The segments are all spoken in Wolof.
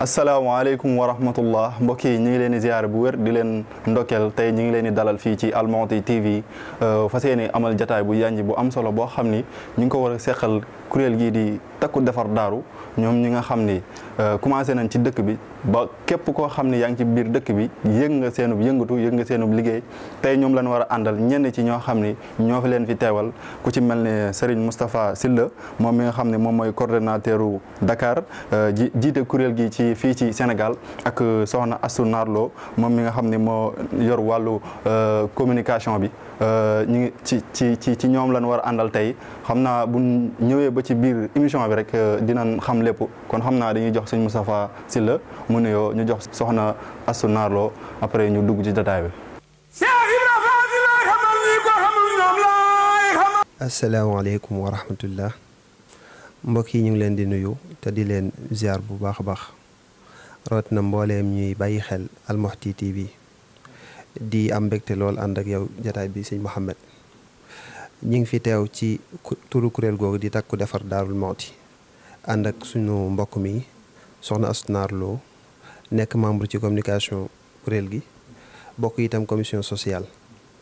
asalaamaaleykum wa rahmatullah mbokk yi ñu ngi leen di ziar bu wér di leen ndokkeel tey ñu ngi leen di dalal fii ci MOUHTY TV fas yéene amal jataay bu yanj bu am solo boo xam ni ñu ngi ko war a seqal kuréel gii di takku defar daaru ñoom ñi nga xam ni commencé nañ ci dëkk bi ba képp koo xam ni yaa ngi ci biir dëkk bi yëg nga seenub yëngatu yëg nga seenub liggéey tey ñoom lañ war a àndal ñenn ci ñoo xam ni ñoo fi leen fi teewal ku ci mel ne Serigne Moustapha SYLLA moom mi nga xam ne moom mooy coordonnateur u Dakar jiite kuréel gi ci fii ci Sénégal ak soxna Astou Narlo moom mi nga xam ne moo yor wàllu communication bi ñu ngi ci ñoom lañ war a àndal tey xam naa bu ñëwee ba ci biir émission bi rek dinañ xam lépp kon xam naa dañuy jox sëñ Moustapha SYLLA mu nuyoo ñu jox soxna Astou Narlo après ñu dugg ci détail bi. asalaamaaleykum wa rahmatullah mbokk yi ñu ngi leen di nuyu te di leen ziar bu baax a baax rawat na mbooleem ñuy bàyyi xel MOUHTY TV di am mbégte lool ànd ak yow jataay bi sëñ Mouhamed ñu ngi fi teew ci turu kuréel googu di takku defar Darou MOUHTY ànd ak suñu mbokk mi soxna Astou Narlo nekk membre ci communication kuréel gi bokk itam commission sociale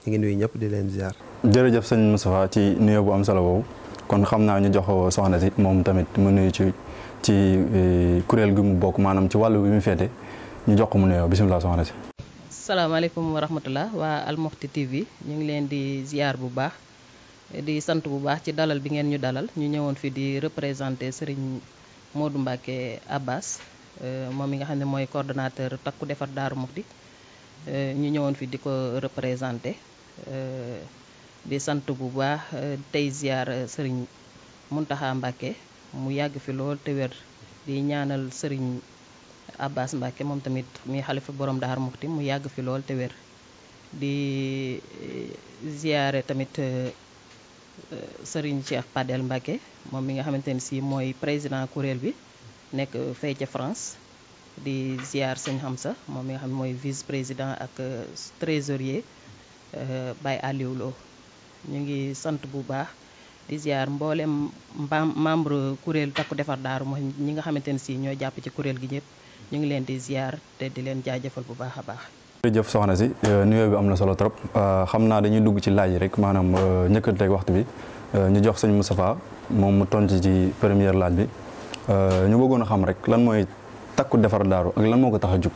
ñu ngi nuyu ñëpp di leen ziar. jërëjëf sëñ Moustapha ci nuyoo bu am solo boobu kon xam naa ñu jox soxna si moom tamit mu nuyu ci kuréel gi mu bokk maanaam ci wàllu bi mu féete ñu jox ko mu nuyoo bisimilah soxna si. asalaamaaleykum wa rahmatullah waa MOUHTY TV ñu ngi leen di ziar bu baax di sant bu baax ci dalal bi ngeen ñu dalal ñu ñëwoon fi di représenter Serigne Moustapha Abbas moom mi nga xam ne mooy coordonnateur takku defar Darou MOUHTY ñu ñëwoon fi di ko représenter di sant bu baax tey ziar Serigne Moustapha Mbacké mu yàgg fi lool te wér di ñaanal Serigne Abbas Mbacké moom tamit mi xalifa borom Darou MOUHTY mu yàgg fi lool te wér di ziare tamit Serigne Cheikh Padel Mbacké moom mi nga xamante ne si mooy président kuréel bi nekk fay ca France di ziar sëñ Hamza moom mi nga xam ne mooy vice président ak trésorier Baye Aliou Lo ñu ngi sant bu baax di ziar mboolem membre kuréel takku defar Darou MOUHTY ñi nga xamante ne si ñoo jàpp ci kuréel gi ñëpp ñu ngi leen di ziar te di leen jaajëfal bu baax a baax. jërëjëf soxna si nuyoo bi am na solo trop xam naa dañuy dugg ci laaj yi rek maanaam njëkkanteeg waxtu bi ñu jox sëñ Moustapha moom mu tontu ci première laaj bi ñu bëggoon a xam rek lan mooy takku defar daaru ak lan moo ko tax a jug.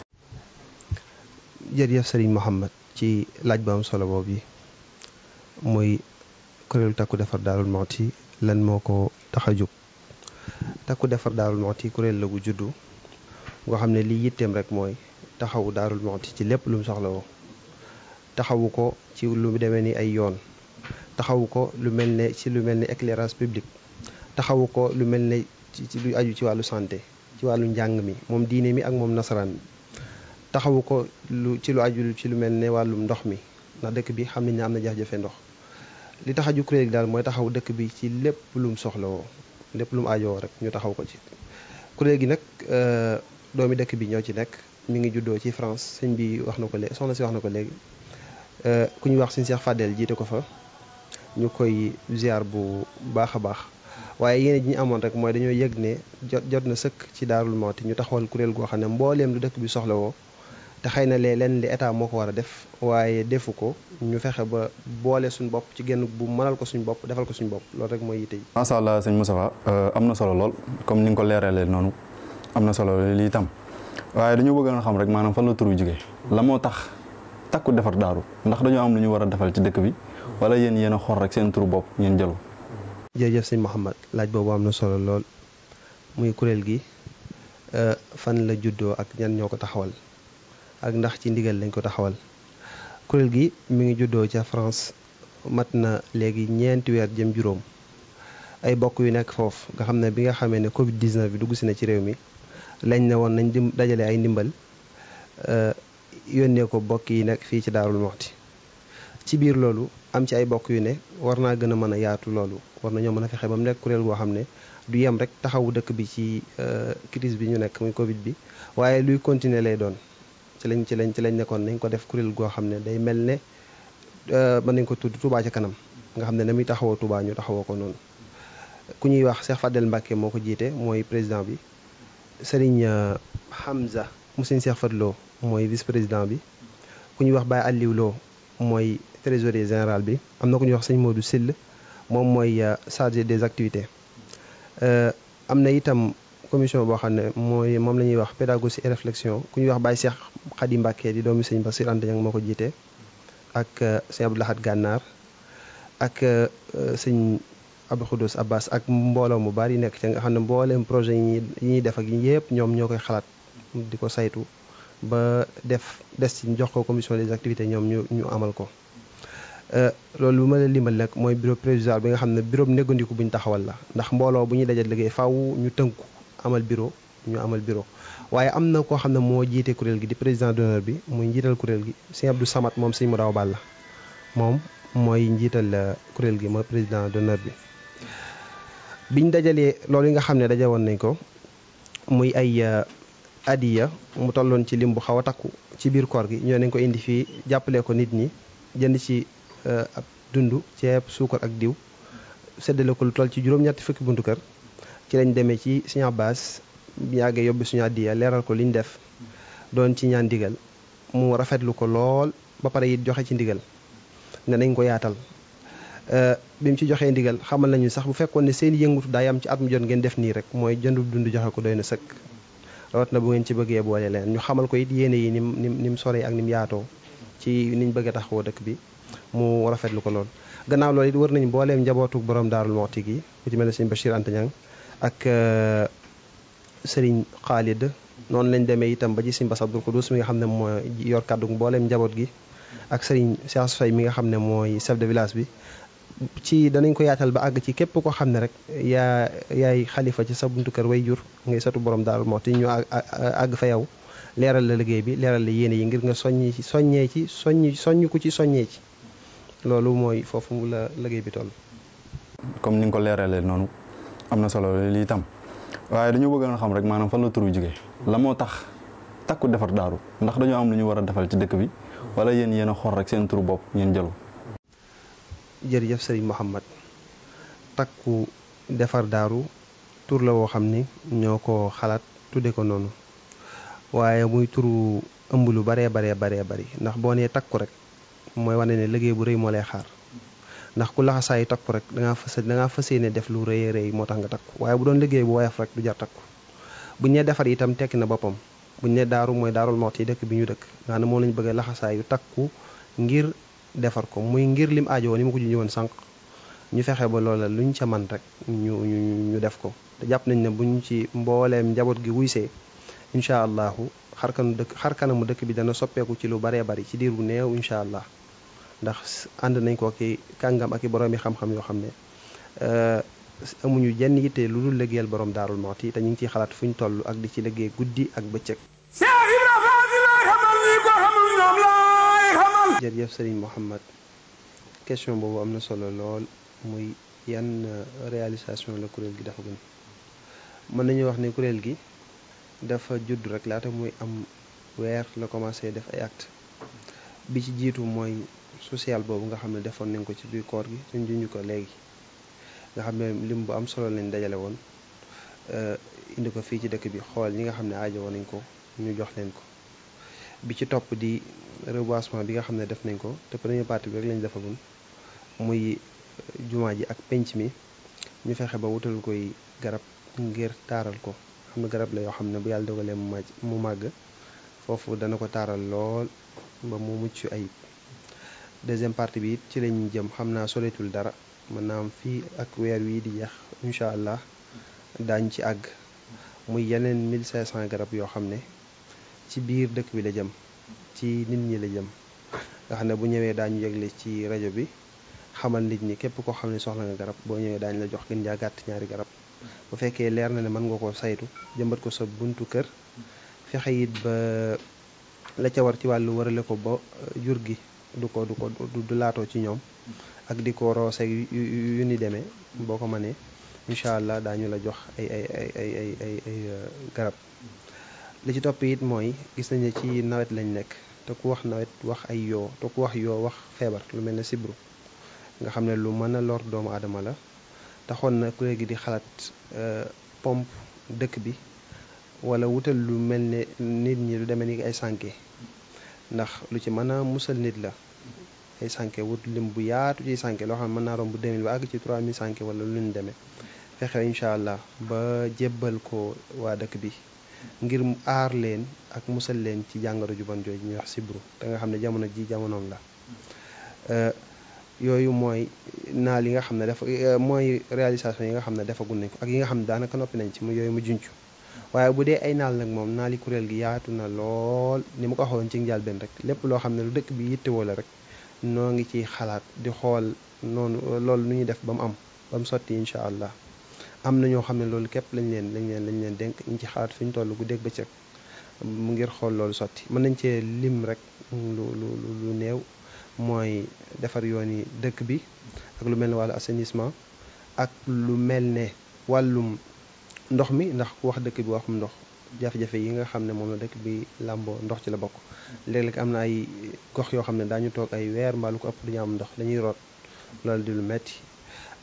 jërëjëf Serigne Mohamed ci laaj bu am solo boobu muy kuréelu takku defar Darou MOUHTY lan moo ko tax a jug takku defar Darou MOUHTY kuréel la gu juddu. nga xam ne lii yitteem rek mooy taxawu Darou MOUHTY ci lépp lu mu soxla woo taxawu ko ci lu demee ni ay yoon taxawu ko lu mel ne éclairage public taxawu ko lu mel ne ci lu aju ci wàllu santé ci wàllu njàng mi moom diine mi ak moom nasaraan mi taxawu ko ci lu aju ci lu mel ne wàllum ndox mi ndax dëkk bi xam nañ ne am na jafe-jafe ndox li tax a ju kuréel gi daal mooy taxawu dëkk bi ci lépp lu mu soxla woo lépp lu mu aajowoo rek ñu taxaw ko ci kuréel gi nag doomi dëkk bi ñoo ci nekk mi ngi juddoo ci France sëñ bi wax na ko léegi soxna si wax na ko léegi ku ñuy wax sëñ Cheikh Fadel jiite ko fa ñu koy ziar bu baax a baax waaye yéen ji ñu amoon rek mooy dañoo yëg ne jot na sëkk ci Darou MOUHTY ñu taxawal kuréel goo xam ne mbooleem lu dëkk bi soxla woo te xëy na leen li état moo ko war a def waaye defu ko ñu fexe ba boole suñu bopp ci genn bu mënal ko suñu bopp defal ko suñu bopp loolu rek mooy yite yi. macha allah sëñ Moustapha am na solo lool comme ni nga ko leeralee noonu am na solo lii tam waaye dañoo bëgg a xam rek maanaam fan la tur bi jógee la moo tax takku defar daaru ndax dañoo am lu ñu war a defal ci dëkk bi wala yéen a xor rek seen tur bopp ngeen jëlu. jërëjëf sëñ Mouhamed laaj boobu am na solo lool muy kuréel gi fan la juddoo ak ñan ñoo ko taxawal ak ndax ci ndigal lañ ko taxawal kuréel gi mi ngi juddoo ca France mat na léegi ñeenti weer jëm juróom ay bokk yu nekk foofu nga xam ne bi nga xamee ne Covid 19 bi dugg si na ci réew mi lañ ne woon nañ dajale ay ndimbal yónnee ko bokk yi nekk fii ci Darou MOUHTY ci biir loolu am ci ay bokk yu ne war naa gën a mën a yaatu loolu war nañoo mën a fexe ba mu nekk kuréel goo xam ne du yem rek taxawu dëkk bi ci crise bi ñu nekk muy Covid bi waaye luy continuer lay doon ci lañ nekkoon nañ ko def kuréel goo xam ne day mel ne mën nañ ko tudd Touba ca kanam nga xam ne na muy taxawoo Touba ñu taxawoo ko noonu ku ñuy wax Cheikh Fadel Mbacké moo ko jiite mooy président bi Serigne Hamza mu Serigne Cheikh Fadlo mooy vice président bi ku ñuy wax Baye Aliou Lo mooy trésorier général bi am na ku ñuy wax sëñ Modou Sylla moom mooy chargé des activités am na itam commission boo xam ne mooy moom la ñuy wax pédagogie et réflexion ku ñuy wax Baye Cheikh Khady Mbacké di doomi sëñ Bassir Anta Niang moo ko jiite ak sëñ Abdou Lahad Gànnaar ak sëñ Abdou Khoudous Abbas ak mbooloo mu bari nekk ca nga xam ne mbooleem projet yi ñuy def ak yëpp ñoom ñoo koy xalaat di ko saytu ba des ci jox ko commission des activités ñoom ñu amal ko loolu bu ma la limal nag mooy bureau provisoire bi nga xam ne bureau néggandiku bu ñu taxawal la ndax mbooloo bu ñuy dajal liggéey faaw ñu tënku amal bureau waaye am na koo xam ne moo jiite kuréel gi di président d'honneur bi muy njiital kuréel gi sëñ Abdou Samad moom sëñ mu daw Balla moom mooy njiital kuréel gi mooy président d'honneur bi biñ dajalee loolu yi nga xam ne daje woon nañ ko muy ay adiya mu tolloon ci lim bu xaw a takku ci biir koor gi ñoo nañ ko indi fii jàppale ko nit ñi jënd ci ab dund ceeb suukar ak diw séddale ko lu toll ci juróom-ñetti fukki buntu kër ci lañ demee ci Sëñ Abbas bi yàggee yóbbu suñu adiya leeral ko liñ def doon ci ñaan ndigal mu rafetlu ko lool ba pare it joxe ci ndigal ne nañ ko yaatal bi mu ci joxee ndigal xamal nañu sax bu fekkoon ne seen yëngutu daay am ci at mu jot ngeen def nii rek mooy jëndub dund joxe ko doy na sëkk rawat na bu ngeen ci bëggee boole leen ñu xamal ko it yéene yi nim soree ak nim yaatoo ci niñ bëgg a taxawoo dëkk bi mu rafetlu ko lool gannaaw loolu it wër nañ mbooleem njabootu borom Daarul Muxti gi ku ci mel ne sëñ Bachir Anta Niang ak Serigne Khalid noonu lañ demee itam ba ci sëñ Bass Abdou Khoudous mi nga xam ne mooy yor kàddu mbooleem njaboot gi ak Serigne Cheikh Faye mi nga xam ne mooy chef de village bi ci danañ ko yaatal ba àgg ci képp ko xam ne rek yaay xalifa ci sa buntu kër way jur ngay satu borom Daarul Muxti ñu àgg fa yow leeral la liggéey bi leeral la yéene yi ngir nga soññ ku ci soññee ci loolu mooy foofu la liggéey bi toll. comme ni nga ko leeralee noonu am na solo lii tam waaye dañu bëgg a xam rek maanaam fan la tur bi jógee la moo tax takku defar daaru ndax dañoo am lu ñu war a defal ci dëkk bi wala yéen a xor rek seen turu bopp ngeen jëlu. jërëjëf Serigne Mouhamad takku defar daaru tur la woo xam ni ñoo ko xalaat tudde ko noonu waaye muy turu ëmb lu baree bari ndax boo nee takku rek mooy wane ne liggéey bu rëy moo lay xaar ndax ku laxasaayu takku rek dangaa fas yéene def lu rëy moo tax nga takku waaye bu doon liggéey bu woyof rek du jar takku buñ ne defar itam tekki na boppam buñ ne daaru mooy Daarul Muxti dëkk bi ñu dëkk nga xam ne moom lañu bëgg a laxasaayu takku ngir defar ko muy ngir lim aajowoo ni ma ko junjee woon sànq ñu fexe ba loola luñ ca man rek ñu def ko te jàpp nañ ne buñ ci mbooleem njaboot gi wuysee incha allahu xarkanamu dëkk bi dana soppeeku ci lu baree bari ci diir bu néew incha allah ndax ànd nañ ko ki kàngam ak i boroomi xam-xam yoo xam ne amuñu jenn yitte lu dul liggéeyal borom Daarul Muxti te ñu ngi ciy xalaat fuñ toll ak di ci liggéey guddi ak bëccëg. jërëjëf Serigne Mouhamad question boobu am na solo lool muy yan réalisation la kuréel gi dafa gën mën nañu wax ne kuréel gi dafa judd rek laata muy am weer la commencé def ay acte bi ci jiitu mooy social boobu nga xam ne defoon nañ ko ci biir koor gi suñ junj ko léegi nga xam ne lim bu am solo lañ dajale woon indi ko fii ci dëkk bi xool ñi nga xam ne aajo woon nañ ko ñu jox leen ko bi ci topp di reboisement bi nga xam ne def nañ ko te première partie bi rek lañ defagul muy jumaa ji ak penc mi ñu fexe ba wutal koy garab ngir taaral ko xam ne garab la yoo xam ne bu yàlla dogalee mu màgg foofu dana ko taaral lool ba mu mucc ayib deuxième partie bi it ci lañ jëm xam naa soleetul dara mën naa am fii ak weer wii di jeex incha allah daañ ci àgg muy yeneen 1500 garab yoo xam ne ci biir dëkk bi la jëm ci nit ñi la jëm nga xam ne bu ñëwee daañu yëgle ci rajo bi xamal nit ñi képp koo xam ne soxla nga garab boo ñëwee daañu la jox gën jaa gàtt ñaari garab bu fekkee leer na ne mën nga ko saytu jëmbat ko sa buntu kër fexe it ba la ca war ci wàllu warale ko ba jur gi du laatoo ci ñoom ak di ko roose yu ni demee boo ko mënee incha allah daañu la jox ay garab li ci topp it mooy gis nañu ci nawet lañ nekk te ku wax nawet wax ay yoo te ku wax yoo wax feebar lu mel ne sibru nga xam ne lu mën a lor doomu aadama la taxoon na kuréel gi di xalaat pompe dëkk bi wala wutal lu mel ne nit ñi lu demee ni ay sànke ndax lu ci mën a musal nit la ay sànke wut lim bu yaatu ci sànke loo xam ne mën naa romb bu 2000 ba àgg ci 3000 sànke wala lu ñu demee fexe incha allah ba jébbal ko waa dëkk bi ngir mu aar leen ak musal leen ci jàngoro ju bon jooju ñuy wax sibru te nga xam ne jamono ji jamonoom la yooyu mooy naal yi nga xam ne dafa mooy réalisation yi nga xam ne defagul nañ ko ak yi nga xam ne daanaka noppi nañ ci mu yooyu mu junc waaye bu dee ay naal nag moom naali kuréel gi yaatu na lool ni ma ko waxoon ci njëlbéen rek lépp loo xam ne lu dëkk bi yittewoo la rek noo ngi ciy xalaat di xool noonu loolu nu ñuy def ba mu sotti incha allah am na ñoo xam ne loolu képp lañ leen dénk ñu ci xalaat fi ñu toll guddeeg bëccëg mu ngir xool loolu sotti mën nañ cee lim rek lu néew mooy defar yoon yi dëkk bi ak lu mel ne wàllu assainissement ak lu mel ne wàllum ndox mi ndax ku wax dëkk bi waxum ndox jafe-jafe yi nga xam ne moom la dëkk bi làmboo ndox ci la bokk léeg-léeg am na ay gox yoo xam ne daañu toog ay weer mbaa lu ko ëpp duñu am ndox dañuy root loolu di lu metti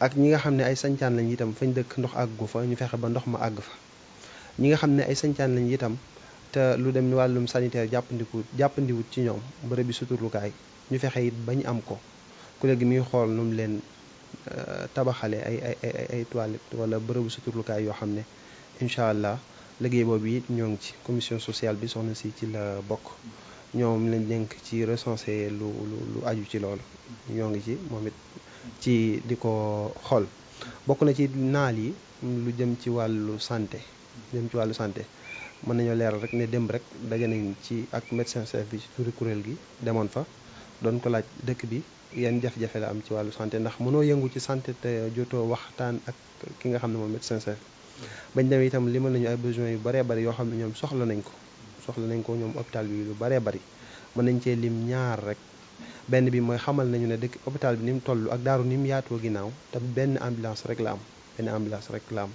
ak ñi nga xam ne ay sañcaan lañ itam fañ dëkk ndox àggu fa ñu fexe ba ndox ma àgg fa ñi nga xam ne ay sañcaan lañ itam te lu dem ni wàllum sanitaire jàppandiwut ci ñoom bërëb bi suturlukaay ñu fexe it bañ am ko kuréel gi muy xool nu mu leen tabaxale ay toilettes wala bërëbu suturlukaay yoo xam ne incha allah liggéey boobu it ñoo ngi ci commission sociale bi soxna si ci la bokk ñoom lañ dénk ci recenser lu aju ci loolu ñoo ngi ci moom it ci di ko xool bokk na ci naal yi lu jëm ci wàllu santé mën nañoo leeral rek ne démb rek daje nañ ci ak médecin chef bi ci turi kuréel gi demoon fa doon ko laaj dëkk bi yan jafe-jafe la am ci wàllu santé ndax mënoo yëngu ci santé te jotoo waxtaan ak ki nga xam ne moom médecin chef bañ demee itam limal nañu ay besoins yu baree bari yoo xam ne ñoom soxla nañ ko ñoom hôpital bi lu baree bari mën nañ cee lim ñaar rek benn bi mooy xamal nañu ne dëkk hôpital bi ni mu toll ak Darou ni mu yaatoo ginnaaw te benn ambulance rek la am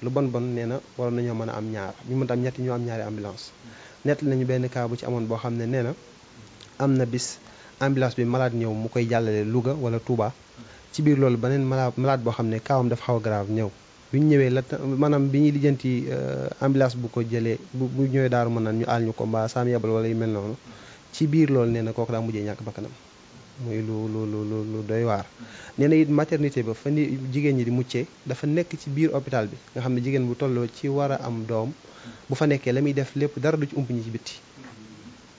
lu bon nee na waroon nañoo mën a am ñaar ñu mën am ñetti ñu am ñaari ambulance nett nañu benn cas bu ci amoon boo xam ne nee na am na bis ambulance bi malade ñëw mu koy jàllale Louga wala Touba ci biir loolu beneen malade boo xam ne kaawam dafa xaw a grave ñëw bi ñu ñëwee maanaam bi ñuy lijjanti ambulance bu ko jëlee bu ñëwee Daaru mën naan ñu aal ñu ko mbaa saam yebal wala yu mel noonu ci biir loolu nee na kooku daa mujjee ñàkk bakkanam muy lu doy waar nee na it maternité ba fa ni jigéen ñi di muccee dafa nekk ci biir hôpital bi nga xam ne jigéen bu tolloo ci war a am doom bu fa nekkee la muy def lépp dara du ci ump ñi ci bitti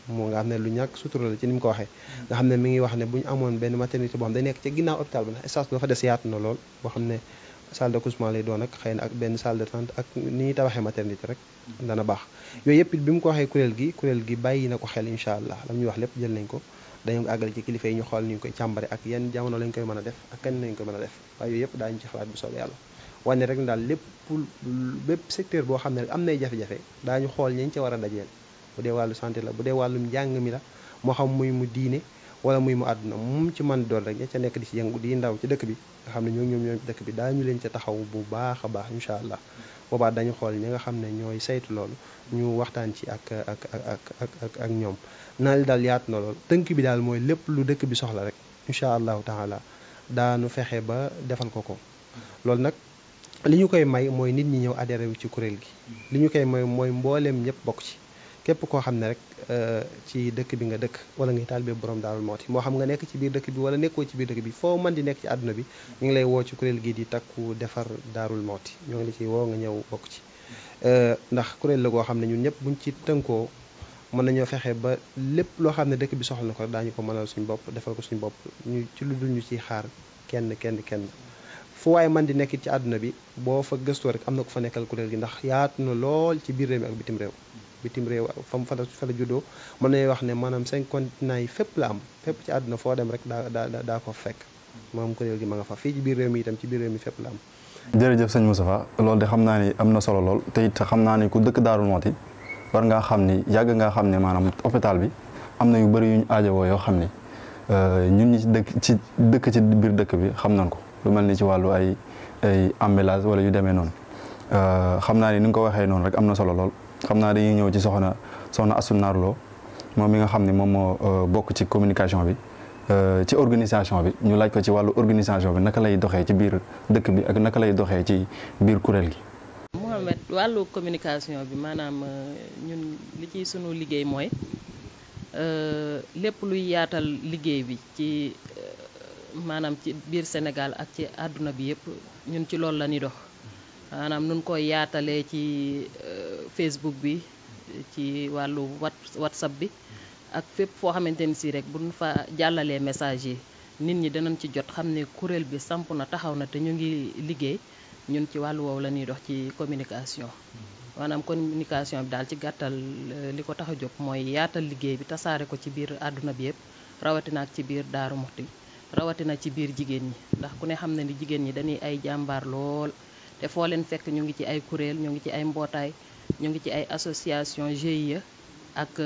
moo nga xam ne lu ñàkk sutura la ci ni mu ko waxee nga xam ne mi ngi wax ne bu ñu amoon benn maternité boo xam day nekk ca ginnaaw hôpital bi ndax espace bi dafa des yaatu na lool boo xam ne salle d'accouchement lay doon ak xëy na ak benn salle d'attente ak ni ñuy tabaxee maternité rek dana baax yooyu yëpp it bi mu ko waxee kuréel gi bàyyi na ko xel incha allah la ñuy wax lépp jël nañ ko dañu ko àggale ci kilifa yi ñu xool ni ñu koy càmbare ak yan jamono lañ koy mën a def ak kañ lañ koy mën a def waaye yooyu yëpp daañu ci xalaat bu soobee yàlla wane rek daal bépp secteur boo xam ne rek am nay jafe-jafe daañu xool ñañ ca war a dajeel bu dee wàllu santé la bu dee wàllum njàng mi la moo xam muy mu diine wala muy mu àdduna moom ci man doon rek ña ca nekk di ci yëngu di ndaw ci dëkk bi nga xam ne ñoom ci dëkk bi daañu leen ca taxaw bu baax a baax incha allah boobaa dañu xool ñi nga xam ne ñooy saytu loolu ñu waxtaan ci ak ñoom naa li daal yaatu na lool tënk bi daal mooy lépp lu dëkk bi soxla rek incha allahu taala daanu fexe ba defal ko loolu nag li ñu koy may mooy nit ñi ñëw adhéré wu ci kuréel gi li ñu koy may mooy mbooleem ñëpp bokk ci képp koo xam ne rek ci dëkk bi nga dëkk wala ngay taalibe borom Daarul Mouhty moo xam nga nekk ci biir dëkk bi wala nekkoo ci biir dëkk bi foo mën di nekk ci àdduna bi ñu ngi lay woo ci kuréel gi di takku defar Daarul Mouhty ñoo ngi la ci woo nga ñëw bokk ci ndax kuréel la goo xam ne ñun ñëpp buñ ci tënkoo mën nañoo fexe ba lépp loo xam ne dëkk bi soxla na ko daañu ko mënal suñu bopp defal ko suñu bopp ñu ci lu dul ñu ciy xaar kenn fu waaye man di nekk ci àdduna bi boo fa gëstoo rek am na ko fa nekkal kuréel gi ndax yaatu na lool ci biir réew mi ak bitim réew fa la juddoo mën nañu wax ne maanaam 5 continents yi fépp la am fépp ci àdduna foo dem rek daa ko fekk moom kuréel gi ma nga fa fii ci biir réew mi itam ci biir réew mi fépp la am. jërëjëf sëñ Moustapha loolu de xam naa ni am na solo lool te it xam naa ni ku dëkk Darou Mouhty war ngaa xam ni yàgg ngaa xam ne maanaam hôpital bi am na yu bëri yu ñu aajowoo yoo xam ni ñun ñi ci dëkk ci biir dëkk bi xam nañ ko lu mel ni ci wàllu ay emballage wala yu demee noonu xam naa ni ni nga ko waxee noonu rek am na solo lool xam naa dañuy ñëw ci soxna Astou Narlo moom mi nga xam ne moom moo bokk ci communication bi ci organisation bi ñu laaj ko ci wàllu organisation bi naka lay doxee ci biir dëkk bi ak naka lay doxee ci biir kuréel gi. wàllu communication bi maanaam ñun li ci sunu liggéey mooy lépp luy yaatal liggéey bi ci maanaam ci biir Sénégal ak ci àdduna bi yëpp ñun ci loolu la ñuy dox maanaam nun koy yaatalee ci Facebook bi ci wàllu WhatsApp bi ak fépp foo xamante ni si rek buñ fa jàllalee message yi nit ñi danañ ci jot xam ne kuréel bi samp na taxaw na te ñu ngi liggéey ñun ci wàllu woowu la ñuy dox ci communication maanaam communication bi daal ci gàttal li ko tax a jóg mooy yaatal liggéey bi tasaare ko ci biir àdduna bi yëpp rawatina ak ci biir Darou Mouhty rawatina ci biir jigéen ñi ndax ku ne xam na ni jigéen ñi dañuy ay jàmbaar lool te foo leen fekk ñu ngi ci ay kuréel ñu ngi ci ay mbootaay ñu ngi ci ay association GIE ak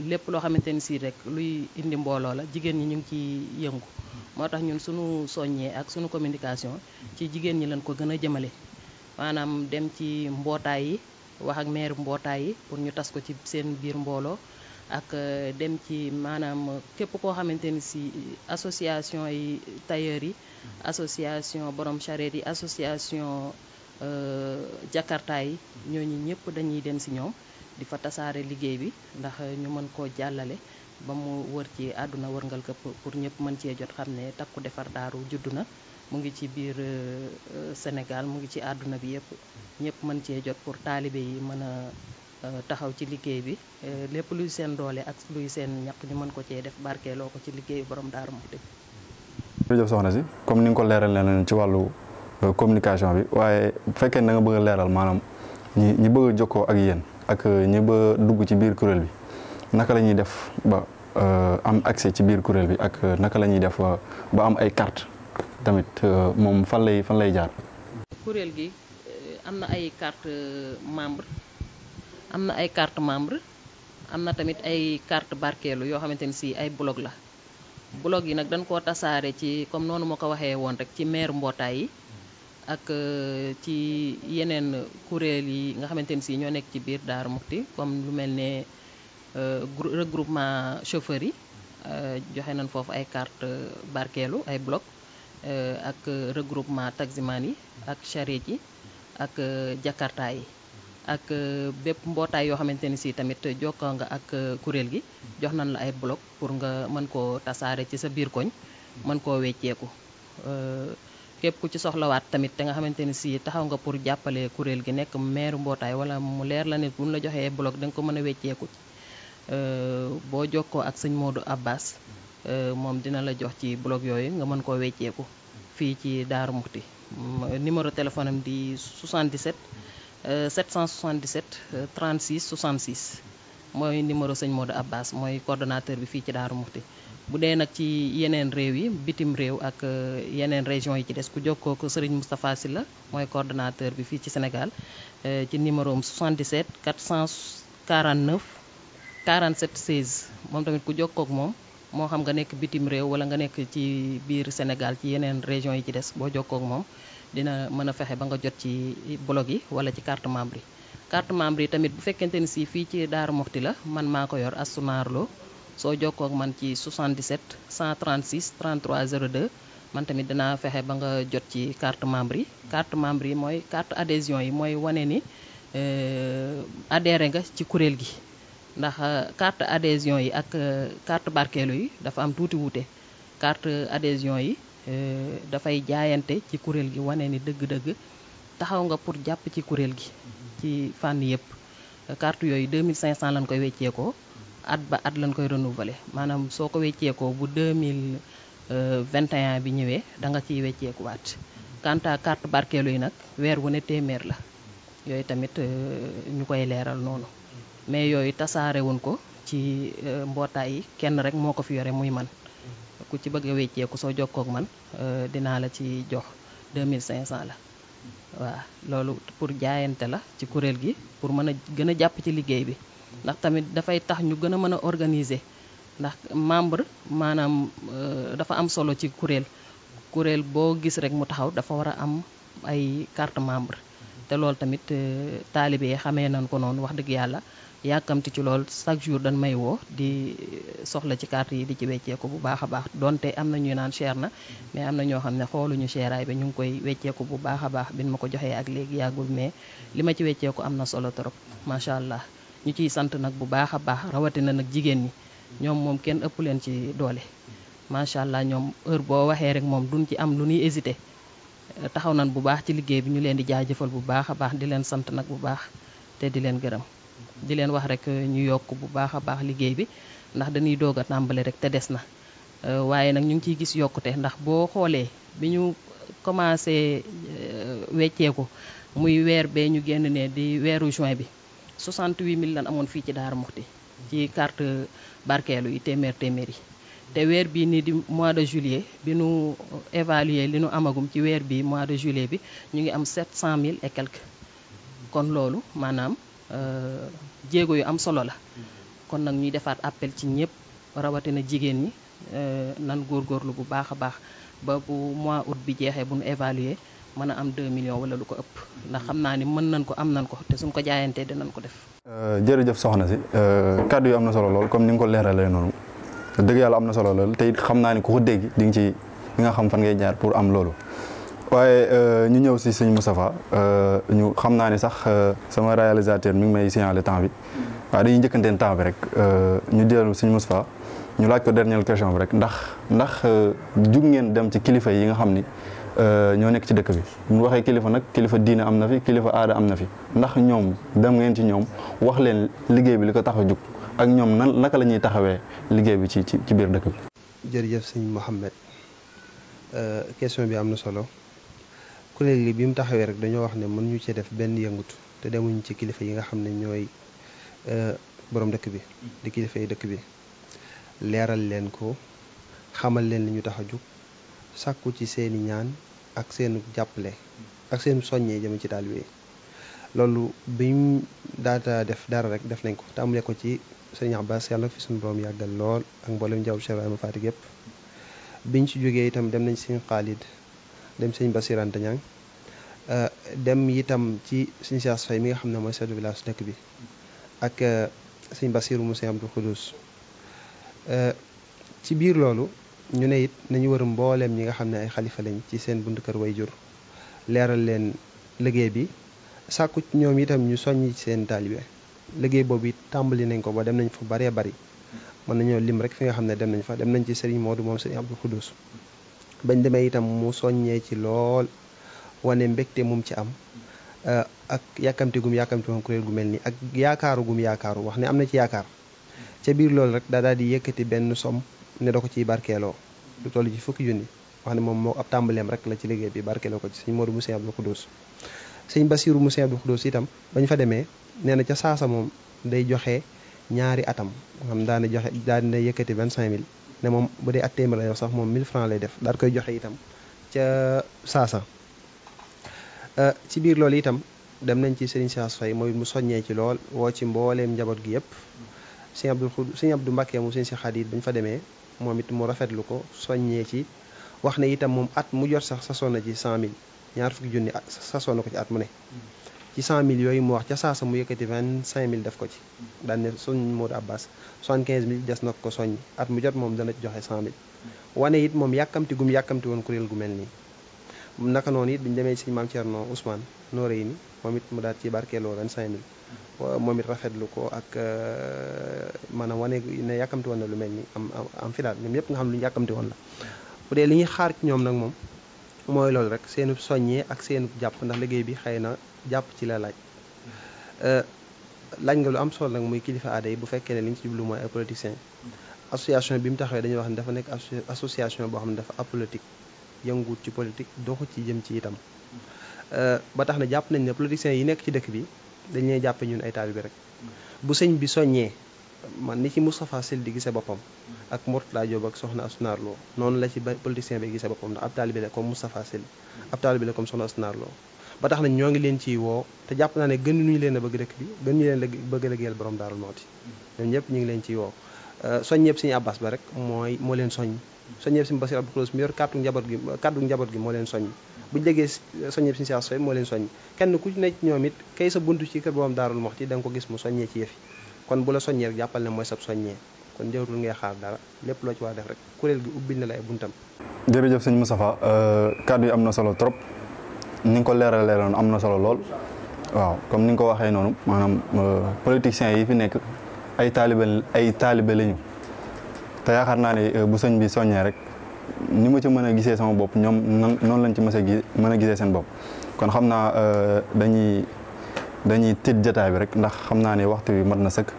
lépp loo xamante ni si rek luy indi mbooloo la jigéen ñi ñu ngi ci yëngu moo tax ñun sunu soññee ak sunu communication ci jigéen ñi lañ ko gën a jëmale maanaam dem ci mbootaay yi wax ak maire mbootaay yi pour ñu tas ko ci seen biir mbooloo ak dem ci maanaam képp koo xamante ni si association yi tailleur yi association borom charrette yi association jakarta yi ñooñu ñëpp dañuy dem si ñoom di fa tasaare liggéey bi ndax ñu mën koo jàllale ba mu wër ci àdduna wërngal këpp pour ñëpp mën cee jot xam ne takku defar Darou juddu na mu ngi ci biir Sénégal mu ngi ci àdduna bi yëpp ñëpp mën cee jot pour taalibe yi mën a taxaw ci liggéey bi lépp luy seen doole ak luy seen ñaq ñu mën ko cee def barkeeloo ko ci liggéeyu borom Darou Mouhty. jërëjëf soxna si comme ni nga ko leeral leen ci wàllu communication bi waaye bu fekkee da nga bëgg a leeral maanaam ñi bëgg a jokkoo ak yéen ak ñi ba dugg ci biir kuréel bi naka la ñuy def ba am accès ci biir kuréel bi ak naka la ñuy def ba am ay carte tamit moom fan lay jaar. kuréel gi am na ay carte membre am na ay carte membre am na tamit ay carte barkeelu yoo xamante ni si ay blog la blog yi nag dañ koo tasaare ci comme noonu ma ko waxee woon rek ci maire mbootaay yi ak ci yeneen kuréel yi nga xamante ni si ñoo nekk ci biir Darou Mouhty comme lu mel ne regroupement chauffeur yi joxe nañ foofu ay carte barkeelu ay blog ak regroupement taximan yi ak charrette yi ak jakarta yi ak bépp mbootaay yoo xamante ni si tamit jokkoo nga ak kuréel gi jox nañ la ay blog pour nga mën koo tasaare ci sa biir koñ mën koo wecceeku képp ku ci soxlawaat tamit te nga xamante ni si taxaw nga pour jàppale kuréel gi nekk maire mbootaay wala mu leer la ne bu ñu la joxee blog da nga ko mën a wecceeku boo jokkoo ak sëñ Modou Abbas moom dina la jox ci blog yooyu nga mën koo wecceeku fii ci Darou Mouhty numéro téléphone am di 77 777 36 66 mooy numéro sëñ Modou Abbas mooy coordonnateur bi fii ci Darou Mouhty bu dee nag ci yeneen réew yi bitim réew ak yeneen région yi ci des ku jokkoo ko Serigne Moustapha SYLLA mooy coordonnateur bi fii ci Sénégal ci numéro am 77 449 47 16 moom tamit ku jokkoo ak moom moo xam nga nekk bitim réew wala nga nekk ci biir Sénégal ci yeneen région yi ci des boo jokkoo ak moom dina mën a fexe ba nga jot ci blog yi wala ci carte membre yi. carte membre yi tamit bu fekkente ni si fii ci Darou Mouhty la man maa ko yor Astou soo jokkoo ak man ci 77 136 33 02 man tamit dinaa fexe ba nga jot ci carte membre yi. carte membre yi mooy carte adhésion yi mooy wane ni adhéré nga ci kuréel gi ndax carte adhésion yi ak carte barkeelu yi dafa am tuuti wuute carte adhésion yi dafay jaayante ci kuréel gi wane ni dëgg-dëgg taxaw nga pour jàpp ci kuréel gi ci fànn yëpp carte yooyu 2500 lañ koy wecceekoo at ba at lañ koy renouveler maanaam soo ko wecceekoo bu 2021 bi ñëwee da nga ciy wecceekuwaat quant à carte barkeelu yi nag weer wu ne téeméer la yooyu tamit ñu koy leeral noonu mais yooyu tasaare wuñ ko ci mbootaay yi kenn rek moo ko fi yore muy man ku ci bëgg a wecceeku soo jokkoo ak man dinaa la ci jox 2500 la waaw loolu pour jaayante la ci kuréel gi pour mën a gën a jàpp ci liggéey bi ndax tamit dafay tax ñu gën a mën a organiser ndax membre maanaam dafa am solo ci kuréel boo gis rek mu taxaw dafa war a am ay carte membre te loolu tamit taalibe yi xamee nañ ko noonu wax dëgg yàlla yàkkamti ci lool chaque jour dañ may woo di soxla ci carte yi di ci wecceeku bu baax a baax donte am na ñuy naan cher na mais am na ñoo xam ne xooluñu cheraay ba ñu ngi koy wecceeku bu baax a baax bin ma ko joxee ak léegi yàggul mais li ma ci wecceeku am na solo trop macha allah ñu ciy sant nag bu baax a baax rawatina nag jigéen ñi ñoom moom kenn ëpp leen ci doole macha allah ñoom heure boo waxee rek moom duñ ci am lu ñuy hésité taxaw nañ bu baax ci liggéey bi ñu leen di jaajëfal bu baax a baax di leen sant nag bu baax te di leen gërëm di leen wax rek ñu yokk bu baax a baax liggéey bi ndax dañuy doog a tàmbali rek te des na waaye nag ñu ngi ciy gis yokkute ndax boo xoolee bi ñu commencé wecceeku muy weer bee ñu génn ne di weeru juin bi 68000 lan amoon fii ci Darou Mouhty ci carte barkeelu yi téeméer yi te weer bii nii di mois de juillet bi nu évaluer li nu amagum ci weer bi mois de juillet bi ñu ngi am 700000 et quelques kon loolu maanaam jéego yu am solo la kon nag ñuy defaat appel ci ñëpp rawatina jigéen ñi nan góorgóorlu bu baax a baax ba bu mois août bi jeexee bu nu évaluer mën a am 2 millions wala lu ko ëpp ndax xam naa ni mën nañ ko am nañ ko te suñ ko jaayantee dinañ ko def. jërëjëf soxna si kàddu yi am na solo lool comme ni nga ko leeralee noonu dëgg yàlla am na solo lool te it xam naa ni ku ko dégg di nga xam fan ngay jaar pour am loolu. waaye ñu ñëw si sëñ Moustapha ñu xam naa ni sax sama réalisateur mi ngi may signaler temps bi waaye dañuy njëkkanteen temps bi rek ñu dellu sëñ Moustapha ñu laaj ko dernière question bi rek ndax jug ngeen dem ci kilifa yi nga xam ni ñoo nekk ci dëkk bi bu waxee kilifa nag kilifa diine am na fi kilifa aada am na fi ndax ñoom dem ngeen ci ñoom wax leen liggéey bi li ko tax a jug ak ñoom naka la ñuy taxawee liggéey bi ci biir dëkk bi. jërëjëf sëñ Mouhamed question bi am na solo. kuréel gi bi mu taxawee rek dañoo wax ne mën ñu cee def benn yëngutu te demuñ ci kilifa yi nga xam ne ñooy borom dëkk bi di kilifa yi dëkk bi leeral leen ko xamal leen li ñu tax a jug sàkku ci seeni ñaan ak seenu jàppale ak seenu soññee jëm ci taalibe yi loolu biñ daata def dara rek def nañ ko tàmbale ko ci sëñ Abbas yàlla fi suñu borom yàggal lool ak mboolem njaw Cheikh Ibrahima Fatick yëpp biñ ci jógee itam dem nañ sëñ Xaalid dem sëñ Bassirou Anta Niang dem itam ci sëñ Cheikh Faye mi nga xam ne mooy chef de village dëkk bi ak sëñ Bassirou Moussa Abdou Khoudous ci biir loolu ñu ne it nañu wër mbooleem ñi nga xam ne ay xalifa lañ ci seen buntu kër way jur leeral leen liggéey bi sàkku ñoom itam ñu soññ ci seen taalibe liggéey boobu it tàmbali nañ ko ba dem nañ fa baree bari mën nañoo lim rek fi nga xam ne dem nañ fa dem nañ ci Serigne Modou moom Serigne Abdou Khoudous bañ demee itam mu soññee ci lool wane mbégte mum ci am ak yàkkamti gum woon kuréel gu mel nii ak yaakaaru gum yaakaaru wax ne am na ci yaakaar ca biir loolu rek daal di yëkkati benn som ne da ko ciy barkeeloo lu toll ci fukki junni wax ne moom moo ab tàmbaleem rek la ci liggéey bi barkeeloo ko ci sëñ Modou Moussa Abdou Khoudous sëñ Bassirou Moussa Abdou Khoudous itam bañ fa demee nee na ca saasa moom day joxe ñaari atam xam daana joxe daal dina yëkkati 25000 ne moom bu dee at téeméer la yow sax moom 1000 francs lay def daal koy joxe itam ca saasa ci biir loolu itam dem nañ ci Serigne Cheikh Faye mooy mu soññee ci lool woo ci mbooleem njaboot gi yëpp sëñ Abdou Mbacké mu sëñ si Xaadim bañ fa demee moom it mu rafetlu ko soññee ci wax ne itam moom at mu jot sax sasoon na ci 100000 ñaar fukki junni sasoon na ko ci at mu ne ci 100000 yooyu mu wax ca saasa mu yëkkati 25000 def ko ci daan ne suñ Modou Abbas 75000 des na ko soññ at mu jot moom dana joxe 100000 wane it moom yàkkamti woon kuréel gu mel nii naka noonu it biñu demee ci maam Thierno Ousmane nooré ni moom it mu daal ci barkeeloo 25000 moom it rafetlu ko ak maanaam wane ne yàkkamti woon na lu mel ni am fi daal ñoom ñëpp nga xam lu ñu yàkkamti woon la bu dee li ñuy xaar ci ñoom nag moom mooy loolu rek seenu soññee ak seenu jàpp ndax liggéey bi xëy na jàpp ci la laaj nga lu am solo nag muy kilifa aada yi bu fekkee ne li ñu ci jublu mooy ay politiciens association bi mu taxawee dañuy wax ne dafa nekk association boo xam ne dafa apolitique yënguwut ci politique doxut ci jëm ci itam ba tax na jàpp nañ ne politiciens yi nekk ci dëkk bi dañ leen jàppe ñun ay taalibe rek bu sëñ bi soññee man ni ci Moustapha Sylla di gisee boppam ak Mourtala Diop ak soxna Asnaar Lo noonu la ci politicien bi gisee boppam ndax ab taalibe la comme Moustapha Sylla ab taalibe la comme soxna Asnaar Lo ba tax na ñoo ngi leen ciy woo te jàpp naa ne gënuñu leen a bëgg dëkk bi gënuñu leen a bëgg a liggéeyal borom Darou Mouhty ñoom ñëpp ñu ngi leen ciy woo soññeeb Sëñ Abbas ba rek moo leen soññ soññeeb Sëñ Bassirou Abdou Khoudous mi yor kàddu njaboot gi moo leen soññ buñu déggee soññeeb Sëñ Cheikh Faye moo leen soññ kenn ku ci nekk ñoom it kay sa buntu ci kër borom Darou Mouhty da nga ko gis mu soññee ci yëf yi kon bu la soññee rek jàppal ne mooy sab soññee kon jërutul ngay xaar dara lépp loo ci war def rek kuréel gi ubbil na la ay buntam. jërëjëf sëñ Moustapha kàddu yi am na solo trop ni nga ko leeralee noonu am na solo lool waaw comme ni nga ko waxee noonu maanaam politiciens yi fi nekk ay taalibe lañu te yaakaar naa ne bu sëñ bi soññee rek ni ma ci mën a gisee sama bopp ñoom noonu lañ ci mën a gisee seen bopp kon xam naa dañuy tëj jotaay bi rek ndax xam naa ne waxtu bi mat na sëkk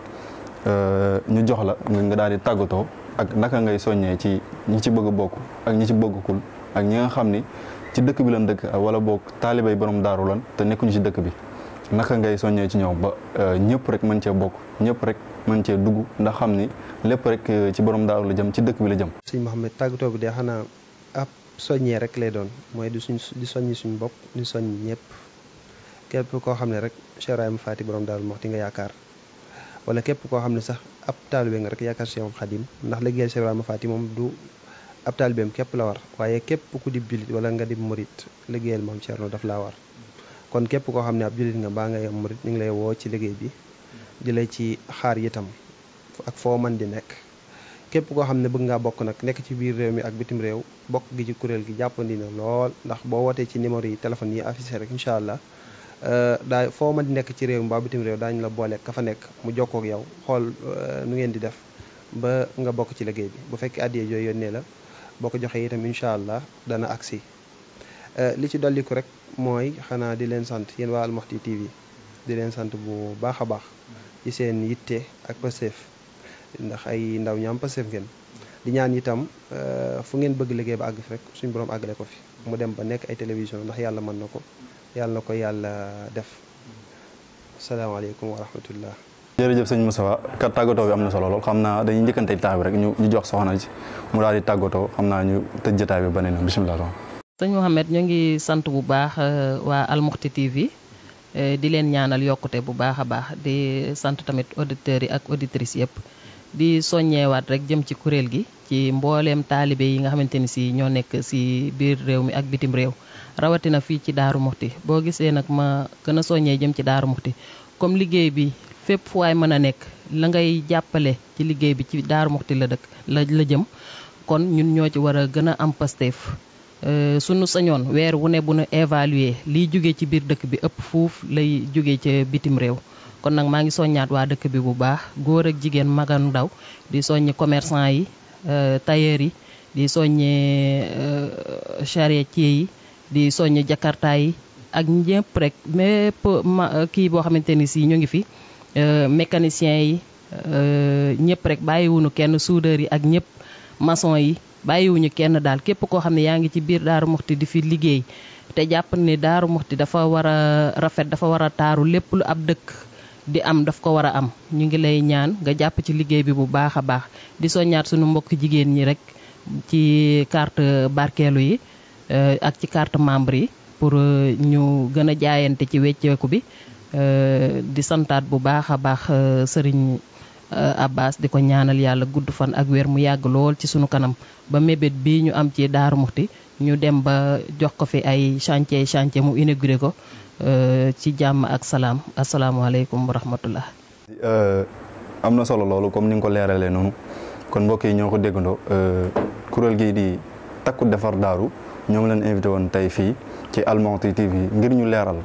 ñu jox la nga daal di tàggatoo ak naka ngay soññee ci ñi ci bëgg a bokk ak ñi ci bëggukul ak ñi nga xam ni ci dëkk bi lan dëkk wala boog taalibay borom daaru lan te nekkuñu ci dëkk bi naka ngay soññee ci ñoom ba ñëpp rek mën cee bokk ñëpp rek mën cee dugg ndax xam ni lépp rek ci borom daaru la jëm ci dëkk bi la jëm. sëñ Mouhamed tàggatoo bi de xanaa ab soññee rek lay doon mooy di soññi suñu bopp di soññ ñëpp képp koo xam ne rek Cheikh Ibrahima Faty borom daaru Muxti nga yaakaar wala képp koo xam ne sax ab taalibe nga rek yaakaar Cheikh Khadim ndax liggéeyal Cheikh Ibrahima Faty moom du ab taalibeem képp la war waaye képp ku di jullit wala nga di murit liggéeyal moom Thierno daf laa war kon képp koo xam ne ab jullit nga mbaa ngay am murit ñu ngi lay woo ci liggéey bi di lay ci xaar itam ak foo mën di nekk képp koo xam ne bëgg ngaa bokk nag nekk ci biir réew mi ak bitim réew bokk gi ci kuréel gi jàppandi na lool ndax boo wootee ci numéro yi téléphone yi affiché rek incha allah daa foo mën di nekk ci réew mi mbaa bitim réew daañu la boole ka fa nekk mu jokkoo ak yow xool nu ngeen di def ba nga bokk ci liggéey bi bu fekkee addiya jooyu yónnee la boo ko joxee itam incha allah dana agsi li ci dolliku rek mooy xanaa di leen sant yéen waa Al Mouhty TV di leen sant bu baax a baax ci seen yitte ak Pastef ndax ay ndaw ñu am Pastef ngeen di ñaan itam fu ngeen bëgg liggéey ba àgg fi rek suñu borom àggale ko fi mu dem ba nekk ay télévision ndax yàlla mën na ko yàlla na ko yàlla def asalaamaaleykum wa rahmatullah. jërëjëf sëñ Moustapha kat tàggatoo bi am na solo lool xam naa dañuy njëkkante tax bi rek ñu jox soxna ci mu daal di tàggatoo xam naa ñu tëj jotaay bi beneen yoon bisimilah. sëñ Mouhamed ñu ngi sant bu baax waa Al Mouhty TV di leen ñaanal yokkute bu baax a baax di sant tamit auditeurs yi ak auditrices yëpp di soññeewaat rek jëm ci kuréel gi ci mbooleem taalibe yi nga xamante ni si ñoo nekk si biir réew mi ak bitim réew rawatina fii ci Darou Mouhty boo gisee nag ma gën a soññee jëm ci Darou Mouhty comme liggéey bi fépp fu waay mën a nekk la ngay jàppale ci liggéey bi ci Darou Mouhty la dëkk la jëm kon ñun ñoo ci war a gën a am Pastef sunu sañoon weer wu ne bu nu évaluer liy jóge ci biir dëkk bi ëpp fuuf lay jóge ca bitim réew kon nag maa ngi soññaat waa dëkk bi bu baax góor ak jigéen mag ak ndaw di soññi commerçant yi tailleur yi di soññi charretier yi di soññi jakarta yi ak ñëpp rek mépp kii boo xamante ni si ñu ngi fi mécanicien yi ñëpp rek bàyyiwuñu kenn soudeur yi ak ñëpp maçon yi bàyyiwuñu kenn daal képp koo xam ne yaa ngi ci biir Darou Mouhty di fi liggéey te jàpp ne Darou Mouhty dafa war a rafet dafa war a taaru lépp lu ab dëkk di am daf ko war a am ñu ngi lay ñaan nga jàpp ci liggéey bi bu baax a baax di soññaat suñu mbokk jigéen ñi rek ci carte barkeelu yi ak ci carte membre yi pour ñu gën a jaayante ci wecceeku bi di santaat bu baax a baax Serigne Abbas di ko ñaanal yàlla gudd fan ak weer mu yàgg lool ci sunu kanam ba mébét bi ñu am ci Darou Mouhty ñu dem ba jox ko fi ay chantier mu inauguré ko ci jàmm ak salaam asalaamaaleykum wa rahmatullah. am na solo loolu comme ni nga ko leeralee noonu kon mbokk yi ñoo ko déggandoo kuréel gii di takku defar daaru ñoom leen invité woon tey fii ci Al Mouhty TV ngir ñu leeral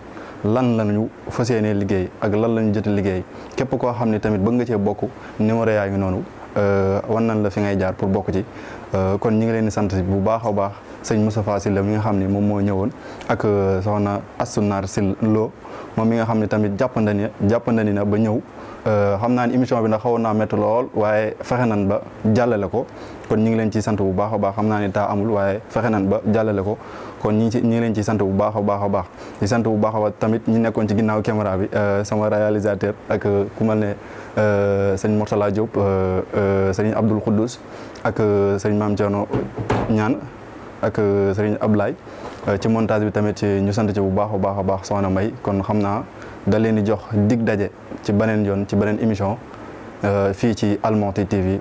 lan lañu fas yéenee liggéey ak lan lañu jot a liggéey képp koo xam ne tamit bëgg nga cee bokk numéro yaa ngi noonu wan nañ la fi ngay jaar pour bokk ci kon ñi ngi leen di sant bu baax a baax sëñ Moustapha SYLLA mi nga xam ne moom moo ñëwoon ak soxna Astou SYLLA moom mi nga xam ne tamit jàppandani na ba ñëw xam naa ne émission bi nag xawoon naa métti lool waaye fexe nan ba jàllale ko kon ñi ngi leen ciy sant bu baax a baax xam naa ne taa amul waaye fexe nan ba jàllale ko kon ñi ngi leen ciy sant bu baax a baax a baax di sant bu baax a baax tamit ñi nekkoon ci ginnaaw caméra bi sama réalisateur ak ku mel ne sëñ Mourtala Diop sëñ Abdoul Khoudous ak sëñ Mame Thierno Ñaan ak sëñ Ablaye ci montage bi tamit ñu sant ci bu baax a baax a baax soxna May kon xam naa da leen di jox dig daje ci beneen yoon ci beneen émission fii ci Al Mouhty TV